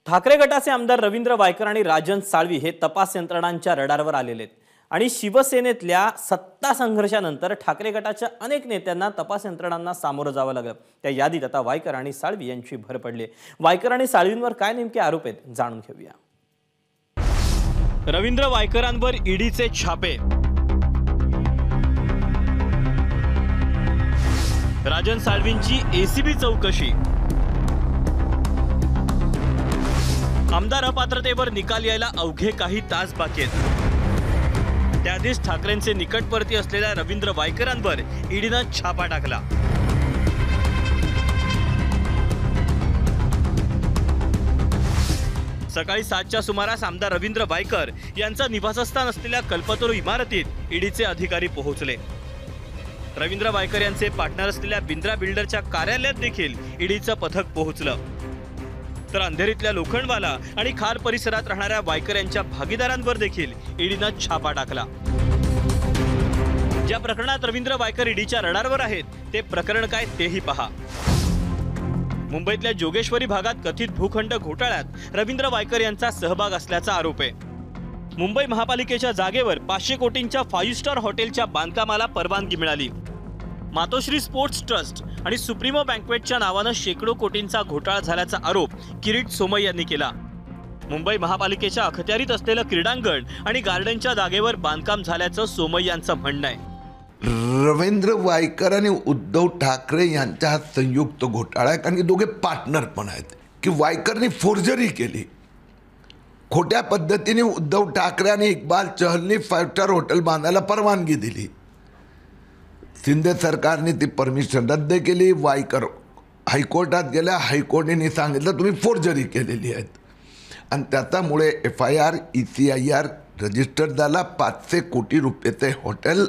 ठाकरे गटाचे आमदार रवींद्र वायकर आणि राजन साळवी हे तपास यंत्रणांच्या रडारवर आलेले आहेत आणि शिवसेनेतल्या सत्ता संघर्षानंतर ठाकरे गटाच्या अनेक नेत्यांना तपास यंत्रणांना सामोरं जावं लागलं। त्या यादीत आता वायकर आणि साळवी यांची भर पडली। वायकर आणि साळवींवर काय नेमके आरोप आहेत जाणून घेऊया। रवींद्र वायकरांवर ईडीचे छापे, राजन साळवींची एसीबी चौकशी, आमदार अपात्रतेवर निकाल यायला अवघे काही तास बाकी आहेत। त्याआधीच ठाकरेंचे निकटवर्ती असलेल्या रवींद्र वायकरांवर ईडीनं छापा टाकला। सकाळी 7च्या सुमारास आमदार रवींद्र वायकर यांचं निवासस्थान असलेल्या कल्पतरू इमारतीत ईडीचे अधिकारी पोहोचले। रवींद्र वायकर यांचे पार्टनर असलेल्या बिंद्रा बिल्डरच्या कार्यालयात देखील ईडीचं पथक पोहोचलं। तर अंधेरीतल्या लोखंडवाला आणि खार परिसरात राहणाऱ्या वायकर यांच्या भागीदारांवर देखील ईडीनं छापा टाकला। ज्या प्रकरणात रवींद्र वायकर ईडीच्या रडारवर आहेत ते प्रकरण काय तेही पहा। मुंबईतल्या जोगेश्वरी भागात कथित भूखंड घोटाळ्यात रवींद्र वायकर यांचा सहभाग असल्याचा आरोप आहे। मुंबई महापालिकेच्या जागेवर 500 कोटींच्या 5 स्टार हॉटेलच्या बांधकामाला परवानगी मिळाली। मातोश्री स्पोर्ट्स ट्रस्ट आणि सुप्रीमो बँक्वेटच्या नावानं शेकडो कोटींचा घोटाळा झाल्याचा आरोप किरीट सोमय यांनी केला। मुंबई महापालिकेच्या अखत्यारीत असलेलं क्रीडांगण आणि गार्डनच्या जागेवर बांधकाम झाल्याचं सोमय यांचं म्हणणं आहे। रवींद्र वायकर आणि उद्धव ठाकरे यांचा हा संयुक्त घोटाळा आहे, कारण की दोघे पार्टनर पण आहेत की वायकरने फोर्जरी केली। खोट्या पद्धतीने उद्धव ठाकरे आणि इक्बाल चहलनी 5 स्टार हॉटेल बांधायला परवानगी दिली। शिंदे सरकारने ती परमिशन रद्द केली। वायकर हायकोर्टात गेल्या, हायकोर्टाने सांगितलं तुम्ही फोर्जरी केलेली आहेत आणि त्याच्यामुळे FIR ECIR रजिस्टर झाला। 500 कोटी रुपयाचे हॉटेल,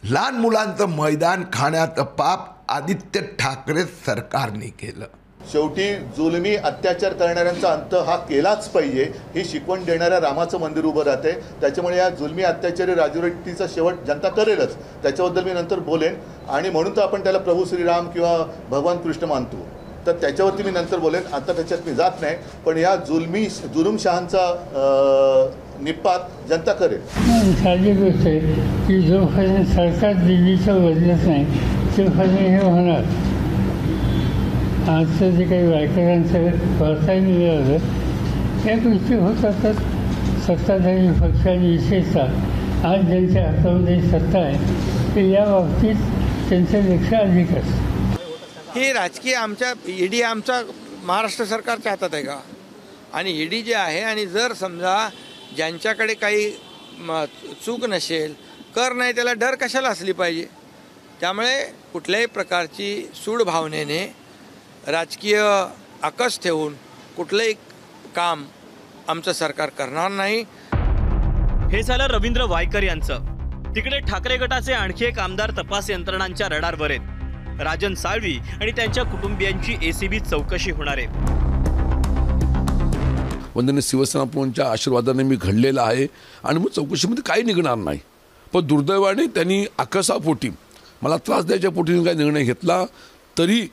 लहान मुलांचं मैदान खाण्याचं पाप आदित्य ठाकरे सरकारने केलं। शेवटी जुलमी अत्याचार करणाऱ्यांचा अंत हा केलाच पाहिजे ही शिकवण देणाऱ्या रामाचं मंदिर उभं राहते। त्याच्यामुळे या जुलमी अत्याचारी राजवटीचा शेवट जनता करेलच, त्याच्याबद्दल मी नंतर बोलेन। आणि म्हणून तर आपण त्याला प्रभू श्रीराम किंवा भगवान कृष्ण मानतो, तर त्याच्यावरती मी नंतर बोलेन, आता त्याच्यात मी जात नाही। पण या जुलूमशहांचा निपात जनता करेल। साधी गोष्ट आहे की जोपर्यंत सरकार दिल्लीचं बदलत नाही तोपर्यंत हे होणार। आजचं जे काही वायकरांचं वर्तन झालं या गोष्टी होत असतात। सत्ताधारी पक्षाने विशेषतः आज ज्यांच्या हातामध्ये सत्ता आहे ते या बाबतीत त्यांचं लक्ष अधिक असतं। ही राजकीय आमच्या ईडी आमचा महाराष्ट्र सरकारच्या हातात आहे का? आणि ईडी जे आहे, आणि जर समजा ज्यांच्याकडे काही चूक नसेल, कर नाही, त्याला डर कशाला असली पाहिजे? त्यामुळे कुठल्याही प्रकारची सूड भावनेने राजकीय आकस ठेवून कुठलंही काम आमचं सरकार करणार नाही। हे झालं रवींद्र वायकर यांचं। तिकडे ठाकरे गटाचे आणखी एक आमदार तपास यंत्रणांच्या रडारवर आहेत। राजन साळवी आणि त्यांच्या कुटुंबियांची एसीबी चौकशी होणार आहे। वंदनीय शिवसेना प्रमुखांच्या आशीर्वादाने मी घडलेला आहे आणि मग चौकशीमध्ये काही निघणार नाही। पण दुर्दैवाने त्यांनी आकसापोटी मला त्रास द्यायच्या पोटीने काही निर्णय घेतला, तरी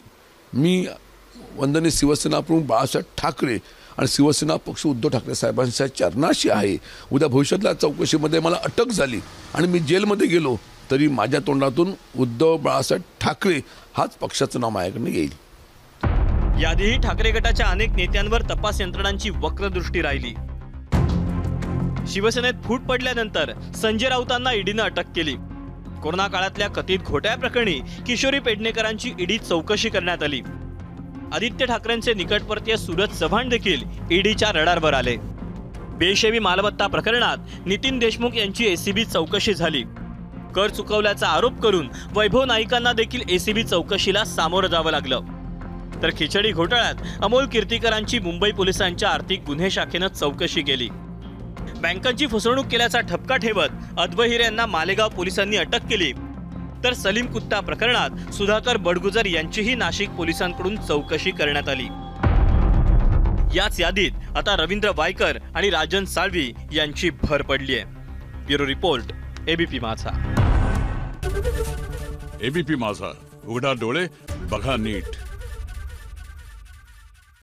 मी वंदनीय शिवसेना प्रमुख बाळासाहेब ठाकरे आणि शिवसेना पक्ष उद्धव ठाकरे साहेबांच्या चरणाशी आहे। उद्या भविष्यातल्या चौकशीमध्ये मला अटक झाली आणि मी जेलमध्ये गेलो तरी माझ्या तोंडातून उद्धव बाळासाहेब ठाकरे हाच पक्षाचं नाव माझ्याकडे येईल। याआधीही ठाकरे गटाच्या अनेक नेत्यांवर तपास यंत्रणांची वक्रदृष्टी राहिली। शिवसेनेत फूट पडल्यानंतर संजय राऊतांना ईडीनं अटक केली। कोरोना काळातल्या कथित घोटाळ्याप्रकरणी किशोरी पेडणेकरांची ईडी चौकशी करण्यात आली। आदित्य ठाकरेंचे निकटवर्तीय सूरज चव्हाण देखील ईडीच्या रडारवर आले। बेहिशेबी मालमत्ता प्रकरणात नितीन देशमुख यांची एसीबी चौकशी झाली। कर चुकवल्याचा आरोप करून वैभव नाईकांना देखील एसीबी चौकशीला सामोरं जावं लागलं। तर खिचडी घोटाळ्यात अमोल कीर्तीकरांची मुंबई पोलिसांच्या आर्थिक गुन्हे शाखेनं चौकशी केली। बँकांची फसवणूक केल्याचा ठपका ठेवत अद्वहिर यांना मालेगाव पोलिसांनी अटक केली। तर सलीम कुत्ता प्रकरणात सुधाकर बडगुजर यांचीही नाशिक पोलिसांकडून चौकशी करण्यात आली। याच यादीत आता रवींद्र वायकर आणि राजन साळवी यांची भर पडली आहे। ब्युरो रिपोर्ट, एबीपी माझा। एबीपी माझा, उघडा डोळे बघा नीट।